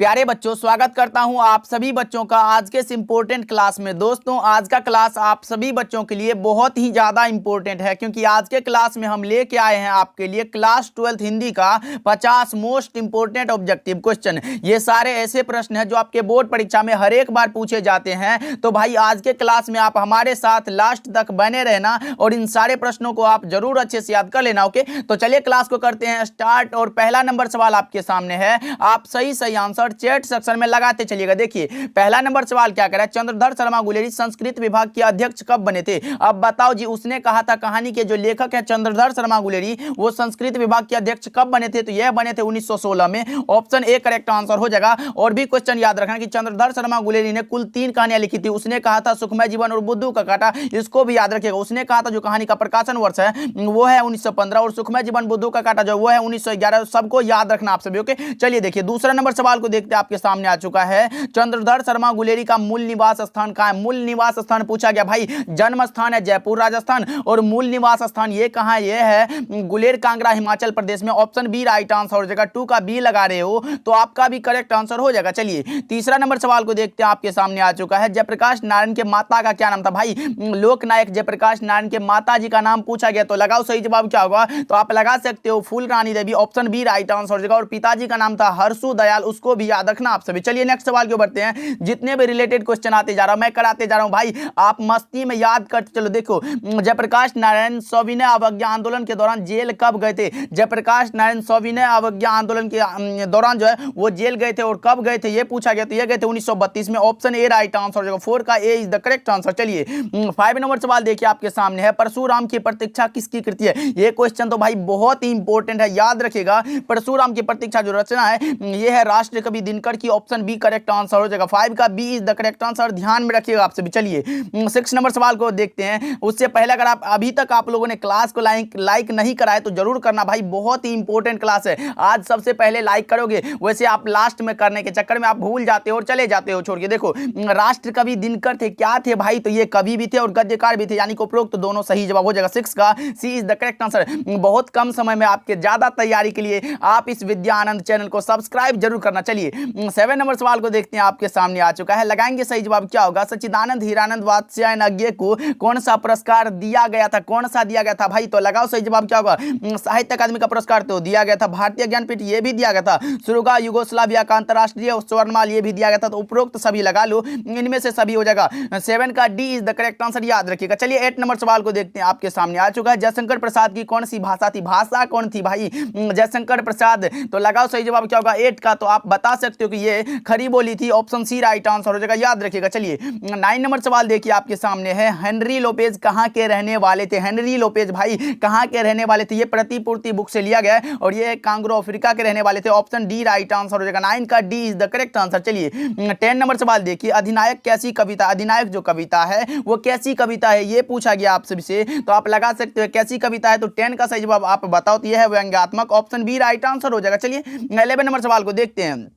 प्यारे बच्चों, स्वागत करता हूं आप सभी बच्चों का आज के इस इम्पोर्टेंट क्लास में। दोस्तों, आज का क्लास आप सभी बच्चों के लिए बहुत ही ज़्यादा इम्पोर्टेंट है, क्योंकि आज के क्लास में हम लेके आए हैं आपके लिए क्लास 12th हिंदी का 50 मोस्ट इम्पोर्टेंट ऑब्जेक्टिव क्वेश्चन। ये सारे ऐसे प्रश्न हैं जो आपके बोर्ड परीक्षा में हर एक बार पूछे जाते हैं। तो भाई, आज के क्लास में आप हमारे साथ लास्ट तक बने रहना और इन सारे प्रश्नों को आप जरूर अच्छे से याद कर लेना। ओके, तो चलिए क्लास को करते हैं स्टार्ट। और पहला नंबर सवाल आपके सामने है, आप सही आंसर चैट सेक्शन में लगाते चलिएगा। देखिए, पहला नंबर सवाल क्या कह रहा है, चंद्रधर शर्मा गुलेरी संस्कृत विभाग के अध्यक्ष कब बने थे? अब बताओ जी, उसने कहा था कहानी के जो लेखक है चंद्रधर शर्मा गुलेरी, वो संस्कृत विभाग के अध्यक्ष कब बने थे? तो यह बने थे 1916 में। ऑप्शन ए करेक्ट आंसर हो जाएगा। और भी क्वेश्चन याद रखना कि चंद्रधर शर्मा गुलेरी ने कुल 3 कहानियां लिखी थी। उसने कहा था सुखमय जीवन और बुद्धू का कांटा, इसको भी याद रखिएगा। उसने कहा था जो कहानी का प्रकाशन वर्ष है वो है 1915 और सुखमय जीवन बुद्धू का कांटा जो वो है 1911। सबको याद रखना आप सभी। ओके, चलिए देखिए दूसरा नंबर सवाल को देखते हैं। आपके सामने आ चुका है, चंद्रधर शर्मा गुलेरी का मूल निवास स्थान कहां है? मूल निवास स्थान पूछा गया भाई। जन्म स्थान है जयपुर राजस्थान और मूल निवास स्थान ये कहां है? ये है गुलेर कांगड़ा हिमाचल प्रदेश में। ऑप्शन बी राइट आंसर हो जाएगा। 2 का बी लगा रहे हो तो आपका भी करेक्ट आंसर हो जाएगा। चलिए तीसरा नंबर सवाल को देखते हैं। आपके सामने आ चुका है, जयप्रकाश नारायण के माता का क्या नाम था? भाई, लोकनायक जयप्रकाश नारायण के माता जी का नाम पूछा गया। तो लगाओ सही जवाब क्या होगा? तो आप लगा सकते हो फूल Rani Devi. Option B right answer हो जाएगा। और पिताजी का नाम था हर्षु दयाल, उसको भी याद रखना आप सभी। चलिए नेक्स्ट सवाल क्यों बढ़ते हैं। जितने भी रिलेटेड क्वेश्चन आते जा रहा हूं मैं कराते जा रहा हूं भाई, आप मस्ती में याद करते चलो। देखो, जयप्रकाश नारायण सविनय अवज्ञा आंदोलन के दौरान जेल कब गए थे? जयप्रकाश नारायण सविनय अवज्ञा आंदोलन के दौरान जो है वो जेल गए थे और कब गए थे ये पूछा गया। तो ये गए थे 1932 में। ऑप्शन ए राइट आंसर हो जाएगा। 4 का A is the correct answer. चलिए 5 नंबर सवाल देखिए आपके सामने है, परशुराम की प्रतीक्षा किसकी कृति है? ये क्वेश्चन तो भाई बहुत ही इंपॉर्टेंट है, याद रखिएगा। परशुराम की प्रतीक्षा जो रचना है ये है राष्ट्र कवि दिनकर की। ऑप्शन बी करेक्ट आंसर हो जाएगा। 5 का B is the correct answer, ध्यान में रखिएगा आप सभी। चलिए 6 नंबर सवाल को देखते हैं। उससे पहले अगर आप अभी तक आप लोगों ने क्लास को लाइक नहीं करा है तो जरूर करना भाई, बहुत ही इंपॉर्टेंट क्लास है। आज सबसे पहले लाइक करोगे, वैसे आप लास्ट में करने के चक्कर में आप भूल जाते हो और चले जाते हो छोड़ के। देखो, राष्ट्र कवि दिनकर थे, क्या थे भाई? तो ये कवि भी थे और गद्यकार भी थे, यानी कि उपरोक्त दोनों सही जवाब हो जाएगा। 6 का सी इज द करेक्ट आंसर। बहुत कम समय में आपके ज्यादा तैयारी के लिए आप इस विद्या आनंद चैनल को सब्सक्राइब जरूर करना। चलिए 7 नंबर सवाल को देखते हैं। आपके सामने आ चुका है, लगाएंगे सही जवाब क्या होगा। सच्चिदानंद हीरानंद वात्स्यायन को कौन सा पुरस्कार दिया गया था? कौन सा दिया गया था भाई? तो लगाओ सही जवाब क्या होगा। साहित्य अकादमी का पुरस्कार तो दिया गया था, भारतीय ज्ञानपीठ ये भी दिया गया था, सुरुगा युगोस्लाविया का अंतरराष्ट्रीय स्वर्णमाल ये भी दिया गया था। तो उपरोक्त सभी लगा लो, इनमें से सभी हो जाएगा। 7 का D is the correct answer, याद रखिएगा। चलिए 8 नंबर सवाल को देखते हैं। आपके सामने आ चुका है, जयशंकर प्रसाद की कौन सी भाषा थी? भाषा कौन थी भाई? जयशंकर प्रसाद। तो लगाओ सही जवाब क्या होगा। 8 का तो आप बता सकते हो कि ये खरी बोली थी। ऑप्शन सी राइट आंसर हो जाएगा, याद रखिएगा। चलिए 9 नंबर सवाल देखिए आपके सामने है, हेनरी लोपेज कहां के रहने वाले थे? हेनरी लोपेज भाई कहां के रहने वाले थे? ये प्रतिपूर्ति बुक से लिया गया है और ये कांगो अफ्रीका के रहने वाले थे। ऑप्शन डी राइट आंसर हो जाएगा। 9 का D is the correct answer. चलिए 10 नंबर सवाल देखिए, अधिनायक कैसी कविता? अधिनायक जो कविता है वो कैसी कविता है ये पूछा गया आप सभी से। तो आप लगा सकते हो कैसी कविता है। तो 10 का सही जवाब आप बताओ तो यह है व्यंग्यात्मक। ऑप्शन बी राइट आंसर हो जाएगा। चलिए 11 नंबर सवाल को देखते हैं।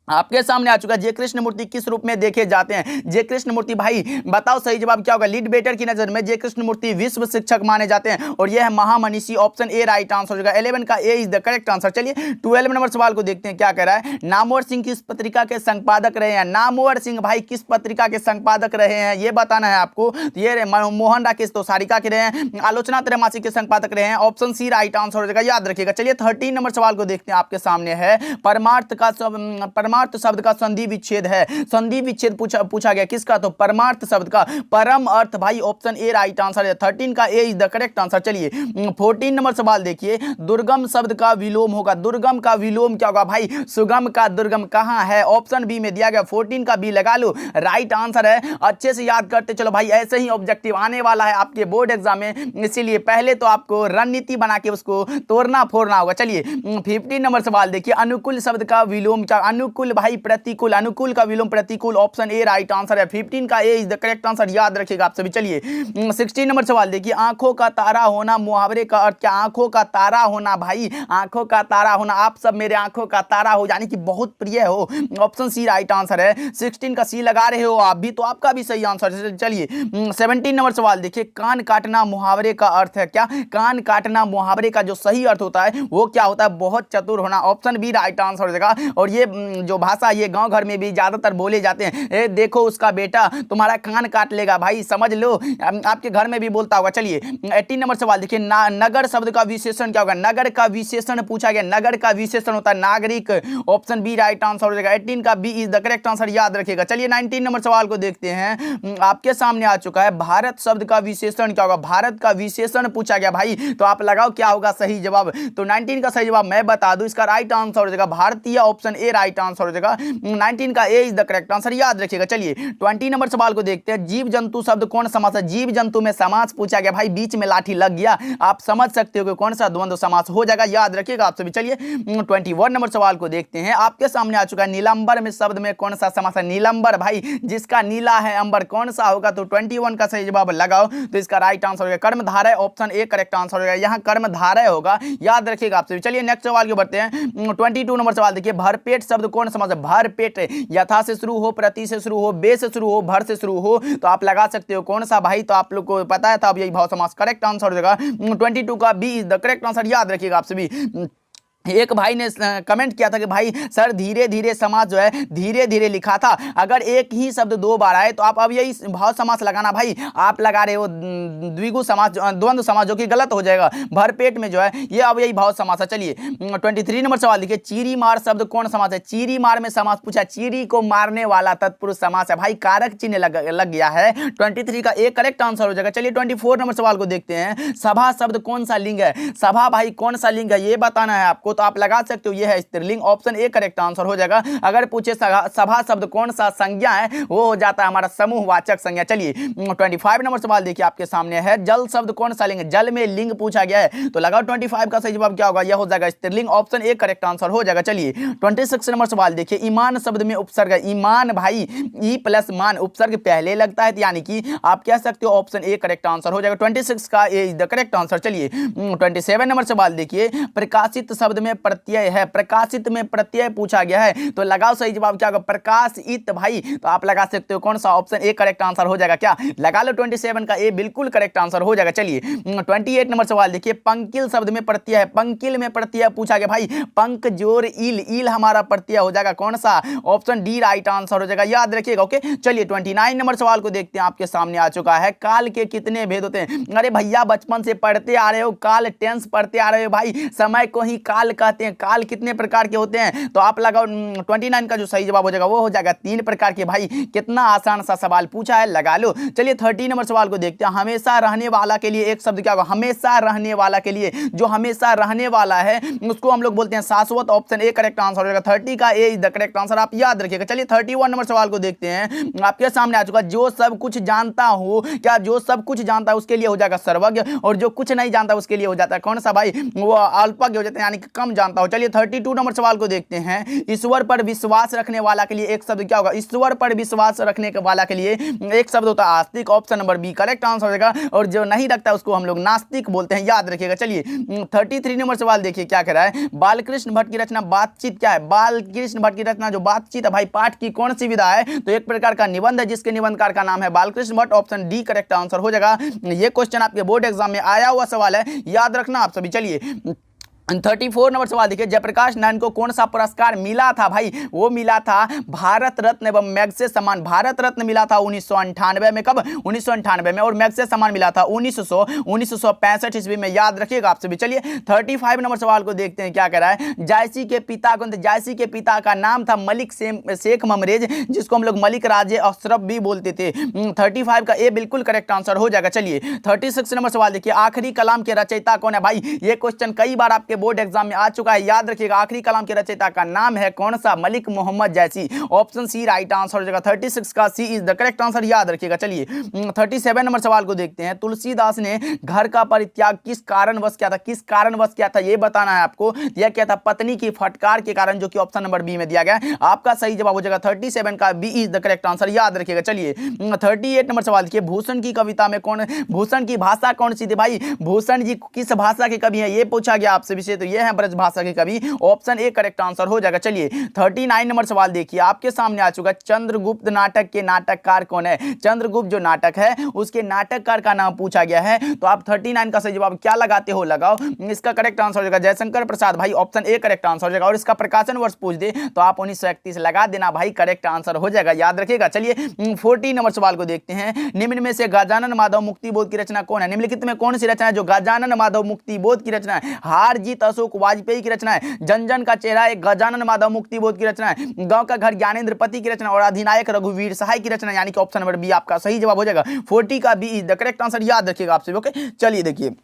आपके सामने आ चुका है, जय कृष्ण मूर्ति किस रूप में देखे जाते हैं? जय कृष्ण मूर्ति भाई बताओ सही जवाब क्या होगा। लीड बेटर की नजर में जय कृष्ण मूर्ति विश्व शिक्षक माने जाते हैं और यह है महामनीषी। ऑप्शन ए राइट आंसर हो जाएगा। 11 का A is the correct answer. चलिए 12 नंबर सवाल को देखते हैं, क्या कह रहा है। नामवर सिंह किस पत्रिका के संपादक रहे हैं? नामवर सिंह भाई किस पत्रिका के संपादक रहे हैं ये बताना है आपको। ये मोहन राकेश तो सारिका के रहे हैं, आलोचना त्रैमासिक के संपादक रहे हैं। ऑप्शन सी राइट आंसर हो जाएगा, याद रखिएगा। चलिए 13 नंबर सवाल को देखते हैं। आपके सामने है, परमार्थ शब्द का संधि विच्छेद है। संधि विच्छेद पूछा गया किसका? तो परमार्थ शब्द का परम अर्थ भाई। ऑप्शन ए राइट आंसर है। 13 का A is the correct answer. चलिए 14 नंबर सवाल देखिए, दुर्गम शब्द का विलोम होगा। दुर्गम का विलोम क्या होगा भाई? सुगम का दुर्गम कहां है? ऑप्शन बी में दिया गया। 14 का बी लगा लो, राइट आंसर है। अच्छे से याद करते चलो भाई, ऐसे ही ऑब्जेक्टिव आने वाला है आपके बोर्ड एग्जाम में, इसीलिए पहले तो आपको रणनीति बना के उसको तोड़ना फोड़ना होगा। चलिए 15 नंबर सवाल देखिए, अनुकूल शब्द का विलोम क्या? अनुकूल भाई प्रतिकूल, अनुकूल का विलोम प्रतिकूल। ऑप्शन ए राइट आंसर है। 15 का A is the correct answer, याद रखिएगा आप सभी। चलिए 16 नंबर सवाल देखिए, आंखों का तारा होना मुहावरे का अर्थ क्या? आंखों का तारा होना भाई, आंखों का तारा होना, आप सब मेरे आंखों का तारा हो, यानी कि बहुत प्रिय हो। ऑप्शन सी राइट आंसर है। 16 का सी लगा रहे हो आप भी तो आपका भी सही आंसर है। चलिए 17 नंबर सवाल देखिए, कान काटना मुहावरे का अर्थ है क्या? कान काटना मुहावरे का जो सही अर्थ होता है वो क्या होता है? बहुत चतुर होना। ऑप्शन बी राइट आंसर हो जाएगा। और ये जो भाषा ये गांव घर में भी ज्यादातर बोले जाते हैं। ए देखो उसका बेटा तुम्हारा कान काट लेगा, भाई समझ लो, आपके घर में भी बोलता होगा। चलिए 18 नंबर सवाल देखिए, नगर शब्द का विशेषण क्या होगा? नगर का विशेषण पूछा गया, नगर का विशेषण होता है नागरिक। ऑप्शन बी राइट आंसर हो जाएगा। 18 का B is the correct answer, याद रखिएगा। चलिए 19 नंबर सवाल को देखते हैं, आपके सामने आ चुका है। भारत शब्द का विशेषण क्या होगा? भारत का विशेषण पूछा गया भाई, तो आप लगाओ क्या होगा सही जवाब। तो 19 का सही जवाब मैं बता दूं, इसका राइट आंसर हो जाएगा भारतीय, ऑप्शन ए राइट आंसर हो जाएगा। 19 का A is the correct answer, याद रखिएगा। चलिए 20 नंबर सवाल को देखते हैं, जीव जंतु शब्द कौन समास है? जीव जंतु में समास पूछा गया भाई, बीच में लाठी लग गया, आप समझ सकते हो कि कौन सा द्वंद्व समास हो जाएगा, याद रखिएगा आप सभी। चलिए 21 नंबर सवाल को देखते हैं, आपके सामने आ चुका है, नीलंबर में शब्द में कौन सा समास है? नीलंबर भाई जिसका नीला है अंबर, कौन सा होगा? तो 21 का सही जवाब लगाओ, तो इसका राइट आंसर होगा कर्मधारय, ऑप्शन ए करेक्ट आंसर होगा, यहाँ कर्मधारय होगा, याद रखिएगा आप सभी। चलिए नेक्स्ट सवाल को बढ़ते हैं, 22 नंबर सवाल देखिए, भरपेट शब्द कौन समास है? भरपेट यथा से शुरू हो, प्रति से शुरू हो, बे से शुरू हो, भर से शुरू हो, तो आप लगा सकते हो कौन सा भाई, तो आप लोग को पता है था, अब यही भाव समास करेक्ट आंसर हो जाएगा। 22 का B is the correct answer, याद रखिएगा आप सभी। एक भाई ने कमेंट किया था कि भाई सर धीरे धीरे समास जो है धीरे धीरे लिखा था, अगर एक ही शब्द दो बार आए तो आप अब यही भाव समास लगाना। भाई आप लगा रहे हो द्विगु समास, द्वंद्व समास, जो कि गलत हो जाएगा। भरपेट में जो है ये अब यही भाव समास है। चलिए 23 नंबर सवाल देखिए, चीरी मार शब्द कौन समास है? चीरी मार में समास पूछा, चीरी को मारने वाला तत्पुरुष समास है भाई, कारक चिन्ह लग गया है। 23 का एक करेक्ट आंसर हो जाएगा। चलिए 24 नंबर सवाल को देखते हैं, सभा शब्द कौन सा लिंग है? सभा भाई कौन सा लिंग है ये बताना है आपको, तो आप लगा सकते हो ये है स्त्रीलिंग, ऑप्शन ए करेक्ट आंसर हो जाएगा। अगर पूछे सभा शब्द कौन सा संज्ञा है, वो हो जाता है हमारा समूहवाचक संज्ञा। चलिए 25 नंबर सवाल देखिए आपके सामने है, जल शब्द कौन सा लिंग? जल में लिंग पूछा गया है, तो लगाओ 25 का सही जवाब क्या होगा? यह हो जाएगा स्त्रीलिंग, ऑप्शन ए करेक्ट आंसर हो जाएगा। चलिए 26 नंबर सवाल देखिए, ईमान शब्द में उपसर्ग है, ईमान भाई ई प्लस मान, उपसर्ग पहले लगता है, यानी कि आप कह सकते हो ऑप्शन ए करेक्ट आंसर हो जाएगा। 26 का A is the correct answer. चलिए 27 नंबर सवाल देखिए, प्रकाशित शब्द में प्रत्यय है, प्रकाशित में प्रत्यय पूछा गया है, तो लगाओ सही जवाब क्या होगा? प्रकाशित भाई, तो आप लगा सकते हो कौन सा? ऑप्शन ए करेक्ट आंसर हो जाएगा। क्या लगा लो 27 का ए बिल्कुल करेक्ट आंसर हो जाएगा। चलिए 28 नंबर सवाल देखिए, पंकिल शब्द में प्रत्यय है, पंकिल में प्रत्यय पूछा गया भाई, पंक जोर इल, इल हमारा प्रत्यय हो जाएगा कौन सा? ऑप्शन डी राइट आंसर हो जाएगा, याद रखिएगा। ओके चलिए 29 नंबर सवाल को देखते हैं, आपके सामने आ चुका है, काल के कितने भेद होते हैं? अरे भैया बचपन से पढ़ते आ रहे हो, काल टेंस पढ़ते आ रहे हो भाई, समय को ही काल कहते हैं। काल कितने प्रकार के होते हैं? तो आप लगाओ 29 का जो सही जवाब हो जाएगा वो हो जाएगा 3 प्रकार के। भाई कितना आसान सा सवाल पूछा है, लगा लो। चलिए 30 नंबर सवाल को देखते हैं, हमेशा रहने वाला के लिए एक शब्द क्या होगा? हमेशा रहने वाला के लिए, जो हमेशा रहने वाला है उसको हम लोग बोलते हैं शाश्वत, ऑप्शन ए करेक्ट आंसर हो जाएगा। 30 का A is the correct answer, आप याद रखिएगा। चलिए 31 नंबर सवाल को देखते हैं, आपके सामने आ चुका, जो सब कुछ जानता हो, क्या जो सब कुछ जानता है उसके लिए हो जाएगा सर्वज्ञ, और जो कुछ नहीं जानता उसके लिए हो जाता है कौन सा भाई? वो अल्पज्ञ हो जाते हैं, यानी कि कम जानता हो। चलिए 32 नंबर सवाल को देखते हैं, ईश्वर पर विश्वास रखने वाला के लिए एक शब्द क्या होगा? ईश्वर पर विश्वास रखने वाला के लिए एक शब्द होता है आस्तिक, option number B correct answer हो जाएगा, और जो नहीं रखता उसको हम लोग नास्तिक बोलते हैं, याद रखिएगा। चलिए 33 नंबर सवाल देखिए क्या कह रहा है, बालकृष्ण भट्ट की रचना बातचीत क्या है? बालकृष्ण भट्ट की रचना जो बातचीत है भाई, पाठ की कौन सी विधा है? तो एक प्रकार का निबंध है जिसके निबंधकार का नाम है Balkrishna Bhatt, option D correct answer हो जाएगा। ये क्वेश्चन आपके बोर्ड एग्जाम में आया हुआ सवाल है, याद रखना आप सभी। चलिए 34 नंबर सवाल देखिए, जयप्रकाश नारायण को कौन सा पुरस्कार मिला था भाई? वो मिला था भारत रत्न एवं मैग्सेसे सम्मान। भारत रत्न मिला था 1998 में, कब? 1998 में, और मैग्सेसे सम्मान मिला था 1965 ईस्वी में, याद रखिएगा आप सभी। चलिए 35 नंबर सवाल को देखते हैं क्या कह रहा है, जायसी के पिता कौन थे? जायसी के पिता का नाम था मलिक शेख ममरेज, जिसको हम लोग मलिक राजे अशरफ भी बोलते थे। 35 का ए बिल्कुल करेक्ट आंसर हो जाएगा। चलिए 36 नंबर सवाल देखिए, आखिरी कलाम के रचयिता कौन है भाई? ये क्वेश्चन कई बार आपके बोर्ड एग्जाम में आ चुका है, याद रखिएगा। आखिरी कलाम के रचयिता का नाम है कौन सा? मलिक मोहम्मद जायसी, ऑप्शन सी राइट आंसर हो जाएगा। 36 का सी इज द करेक्ट आंसर, याद रखिएगा। चलिए 37 नंबर सवाल को देखते हैं, तुलसीदास ने घर का परित्याग किस कारणवश किया था? किस कारणवश किया था ये बताना है आपको। यह क्या था? पत्नी की फटकार के कारण, जो कि ऑप्शन नंबर बी में दिया गया है। आपका सही जवाब हो जाएगा 37 का B is the correct answer, याद रखिएगा। चलिए 38 नंबर सवाल देखिए, भूषण की कविता में कौन, भूषण की भाषा कौन सी थी भाई? भूषण जी किस भाषा के कवि हैं ये पूछा गया आपसे भी। से, तो ये है ब्रजभाषा के कवि। ऑप्शन ए करेक्ट आंसर हो जाएगा। चलिए 39 नंबर सवाल देखिए, आपके सामने आ चुका। चंद्रगुप्त नाटक के नाटककार कौन है? चंद्रगुप्त जो नाटक है उसके नाटककार का नाम पूछा गया है। तो आप 39 का सही जवाब क्या लगाते हो लगाओ। इसका करेक्ट आंसर हो जाएगा जयशंकर प्रसाद भाई, ऑप्शन ए करेक्ट आंसर हो जाएगा। और इसका प्रकाशन वर्ष पूछ दे तो आप 1931 लगा देना भाई, करेक्ट आंसर हो जाएगा, याद रखिएगा। चलिए 40 नंबर सवाल को देखते हैं। निम्न में से गजानन माधव मुक्तिबोध की रचना कौन है? निम्नलिखित में कौन सी रचना है जो गजानन माधव मुक्तिबोध की रचना है? हार जीत अशोक वाजपेयी की रचना है, जन जन का चेहरा एक गजानन माधव मुक्तिबोध की रचना है, गांव का घर ज्ञानेंद्र पति की रचना और अधिनायक रघुवीर सहाय की रचना, यानी कि ऑप्शन नंबर बी आपका सही जवाब हो जाएगा। 40 का B is the correct answer, याद रखिएगा आपसे। ओके चलिए देखिए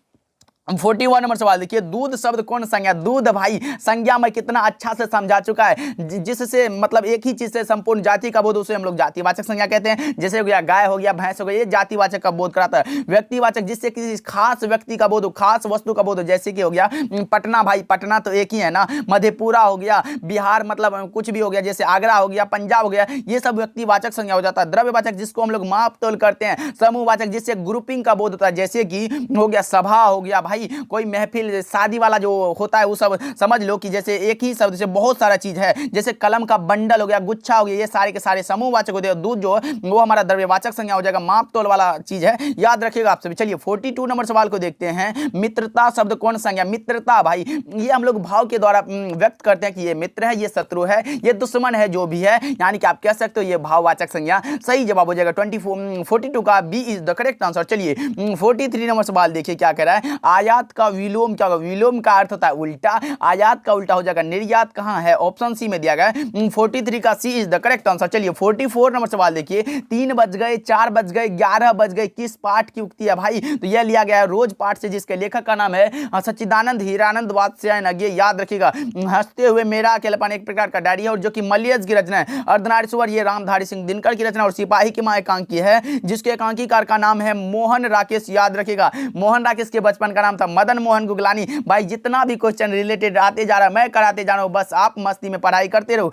41 नंबर सवाल देखिए, दूध शब्द कौन संज्ञा? दूध भाई संज्ञा में कितना अच्छा से समझा चुका है, जिससे मतलब एक ही चीज से संपूर्ण जाति का बोध, उसे हम लोग जातिवाचक संज्ञा कहते हैं। जैसे हो गया गाय हो गया, भैंस हो गया, ये जातिवाचक का बोध कराता है। व्यक्तिवाचक जिससे किसी खास व्यक्ति का बोध हो, खास वस्तु का बोध हो, जैसे कि हो गया पटना भाई, पटना तो एक ही है ना। मधेपुरा हो गया, बिहार मतलब कुछ भी हो गया, जैसे आगरा हो गया, पंजाब हो गया, ये सब व्यक्तिवाचक संज्ञा हो जाता है। द्रव्यवाचक जिसको हम लोग माप तोल करते हैं। समूहवाचक जिससे ग्रुपिंग का बोध होता है, जैसे कि हो गया सभा हो गया भाई, कोई महफिल शादी वाला जो होता है वो सब समझ लो कि जैसे एक ही शब्द से बहुत सारा चीज है। जैसे कलम का बंडल हो गया, गुच्छा हो गया, ये सारे के सारे समूहवाचक होते हैं। दूध जो वो हमारा द्रव्यवाचक संज्ञा हो जाएगा, माप तोल वाला चीज है, याद रखिएगा आप सभी। चलिए 42 नंबर सवाल को देखते हैं। मित्रता शब्द कौन संज्ञा? मित्रता भाई ये हम लोग भाव के द्वारा व्यक्त करते हैं कि ये मित्र है, ये शत्रु है, ये दुश्मन है, जो भी है, यानी कि आप कह सकते हो ये भाववाचक संज्ञा, सही जवाब हो जाएगा। 42 का B is the correct answer. चलिए 43 नंबर सवाल देखिए क्या कह रहा है। आयात का विलोम क्या होगा? विलोम का अर्थ होता है उल्टा, आयात का उल्टा हो जाएगा निर्यात। कहां है? ऑप्शन सी में दिया गया है। 43 का सी इज द करेक्ट आंसर। चलिए 44 नंबर सवाल देखिए, 3 बज गए, 4 बज गए, 11 बज गए, किस पाठ की उक्ति है भाई? तो यह लिया गया है रोज पाठ से, जिसके लेखक का नाम है सच्चिदानंद हीरानंद वात्स्यायन। ये याद रखिएगा। हंसते हुए मेरा अकेलापन एक प्रकार का डायरी है, और जो कि मलियज की रचना है। अर्धनारीश्वर ये रामधारी सिंह दिनकर की रचना, और सिपाही की मां एकांकी है, जिसके एकांकीकार का नाम है मोहन राकेश, याद रखिएगा। मोहन राकेश के बचपन का नाम था मदन मोहन गुगलानी। भाई जितना भी क्वेश्चन रिलेटेड आते जा रहा है मैं कराते जा रहा हूं, बस आप मस्ती में पढ़ाई करते रहो।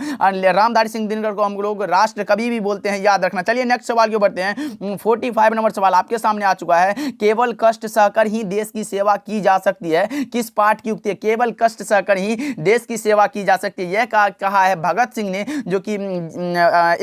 रामधारी सिंह दिनकर को हम लोग राष्ट्र कवि भी बोलते हैं, याद रखना। चलिए नेक्स्ट सवाल की ओर बढ़ते हैं। 45 नंबर सवाल आपके सामने आ चुका है। केवल कष्ट सहकर ही देश की सेवा की जा सकती है, किस पाठ की उक्ति है? केवल कष्ट सहकर ही देश की सेवा की जा सकती है, यह कहा है भगत सिंह ने, जो कि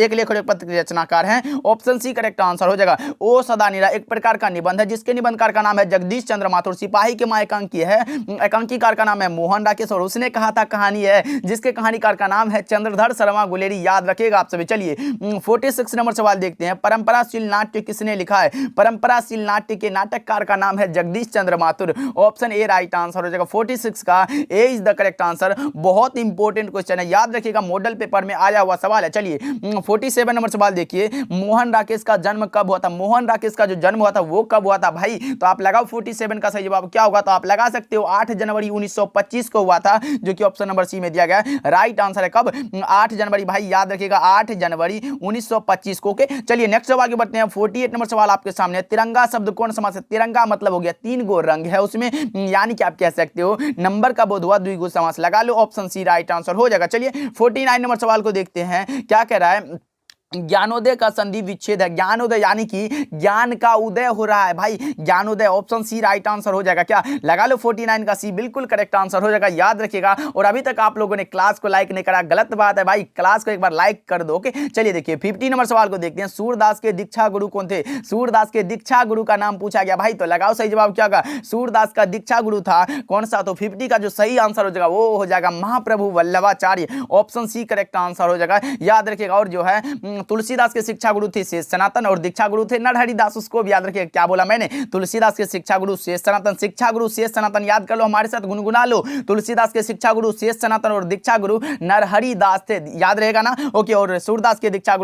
एक लेख और एक पत्र के रचनाकार हैं। ऑप्शन सी करेक्ट आंसर हो जाएगा। ओ सदा निरा एक प्रकार का निबंध है, जिसके निबंधकार का नाम है जगदीश चंद्र माथुर। सिपाही के मां एकांकी है, एकांकीकार का नाम है मोहन राकेश, और उसने कहा था कहानी है, जिसके कहानीकार का नाम है चंद्रधर शर्मा गुलेरी, याद रखिएगा आप सभी। चलिए 46 नंबर सवाल देखते हैं। परंपराशील नाट्य किसने लिखा है? परंपराशील नाट्य के नाटककार का नाम है Jagdish Chandra Mathur. Option A right answer हो जाएगा। 46 का A is the correct answer. बहुत इंपॉर्टेंट क्वेश्चन है, याद रखिएगा, मॉडल पेपर में आया हुआ सवाल है। चलिए 47 नंबर सवाल देखिए। मोहन राकेश का जन्म कब हुआ था? मोहन राकेश का जो जन्म हुआ था वो कब हुआ था भाई? तो आप लगाओ 47 का सही जवाब क्या होगा, तो आप लगा सकते हो 8 जनवरी 1925 को हुआ था, जो कि ऑप्शन नंबर सी में दिया गया है। राइट आंसर है कब? 8 जनवरी भाई, याद रखिएगा 8 जनवरी 1925 को। ओके चलिए नेक्स्ट सवाल की बढ़ते हैं। 48 नंबर सवाल आपके सामने। तिरंगा शब्द कौन समास है? तिरंगा मतलब हो गया 3 गो रंग है उसमें, यानी कि आप कह सकते हो नंबर का बोध हुआ द्विगु समास, लगा लो, ऑप्शन सी राइट आंसर हो जाएगा। चलिए 49 नंबर सवाल को देखते हैं क्या कह रहा है। ज्ञानोदय का संधि विच्छेद है। ज्ञानोदय यानी कि ज्ञान का उदय हो रहा है भाई, ज्ञानोदय, ऑप्शन सी राइट आंसर हो जाएगा। क्या लगा लो 49 का सी बिल्कुल करेक्ट आंसर हो जाएगा, याद रखिएगा। और अभी तक आप लोगों ने क्लास को लाइक नहीं करा, गलत बात है भाई, क्लास को एक बार लाइक कर दो। ओके चलिए देखिए 50 नंबर सवाल को देखते हैं। सूरदास के दीक्षा गुरु कौन थे? सूरदास के दीक्षा गुरु का नाम पूछा गया भाई, तो लगाओ सही जवाब क्या होगा। सूरदास का दीक्षा गुरु था कौन सा? तो 50 का जो सही आंसर हो जाएगा वो हो जाएगा Mahaprabhu Vallabhacharya, option C correct answer हो जाएगा, याद रखिएगा। और जो है तुलसीदास के शिक्षा गुरु थे शेष सनातन, और दीक्षा गुरु थे नरहरि दास, उसको भी याद रखिए। क्या बोला मैंने? तुलसीदास के शिक्षा गुरु शेष सनातन, शिक्षा गुरु शेष सनातन, याद कर लो, हमारे साथ गुनगुना लो। तुलसीदास के शिक्षा गुरु शेष सनातन और दीक्षा गुरु नरहरि दास थे, याद रहेगा ना। ओके और सूरदास के दीक्षा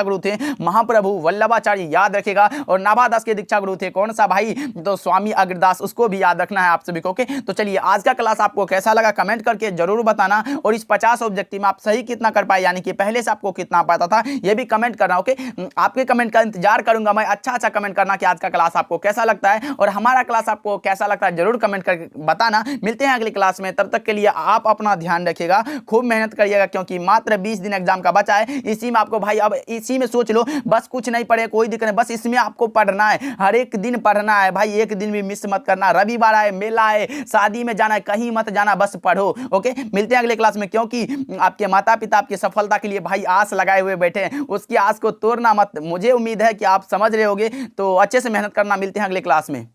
गुरु थे महाप्रभु वल्लभाचार्य, याद रखिएगा। और नाभादास के दीक्षा गुरु थे कौन सा भाई? तो स्वामी अग्रदास, उसको भी याद रखना है आप सभी को। ओके तो चलिए आज का क्लास आपको कैसा लगा कमेंट करके जरूर बताना, और इस 50 ऑब्जेक्टिव में आप सही कितना कर पाए, यानी कि पहले से आपको कितना पता था ये भी कमेंट करना। ओके, आपके कमेंट का इंतजार करूंगा मैं। अच्छा कमेंट करना कि आज का क्लास आपको कैसा लगता है और हमारा क्लास आपको कैसा लगता है, जरूर कमेंट करके बताना। मिलते हैं अगली क्लास में, तब तक के लिए आप अपना ध्यान रखिएगा, खूब मेहनत करिएगा, क्योंकि मात्र 20 दिन एग्जाम का बचा है। इसी में आपको भाई, अब इसी में सोच लो, बस कुछ नहीं पढ़े कोई दिक्कत नहीं, बस इसमें आपको पढ़ना है, हर एक दिन पढ़ना है भाई, एक दिन भी मिस मत करना। रविवार आए, मेला है, शादी में जाना है, कहीं मत जाना, बस पढ़ो। ओके, मिलते हैं अगले क्लास में, क्योंकि आपके माता पिता आपकी सफलता के लिए भाई आस लगाए हुए बैठे हैं, उसकी आस को तोड़ना मत। मुझे उम्मीद है कि आप समझ रहे होगे, तो अच्छे से मेहनत करना। मिलते हैं अगले क्लास में।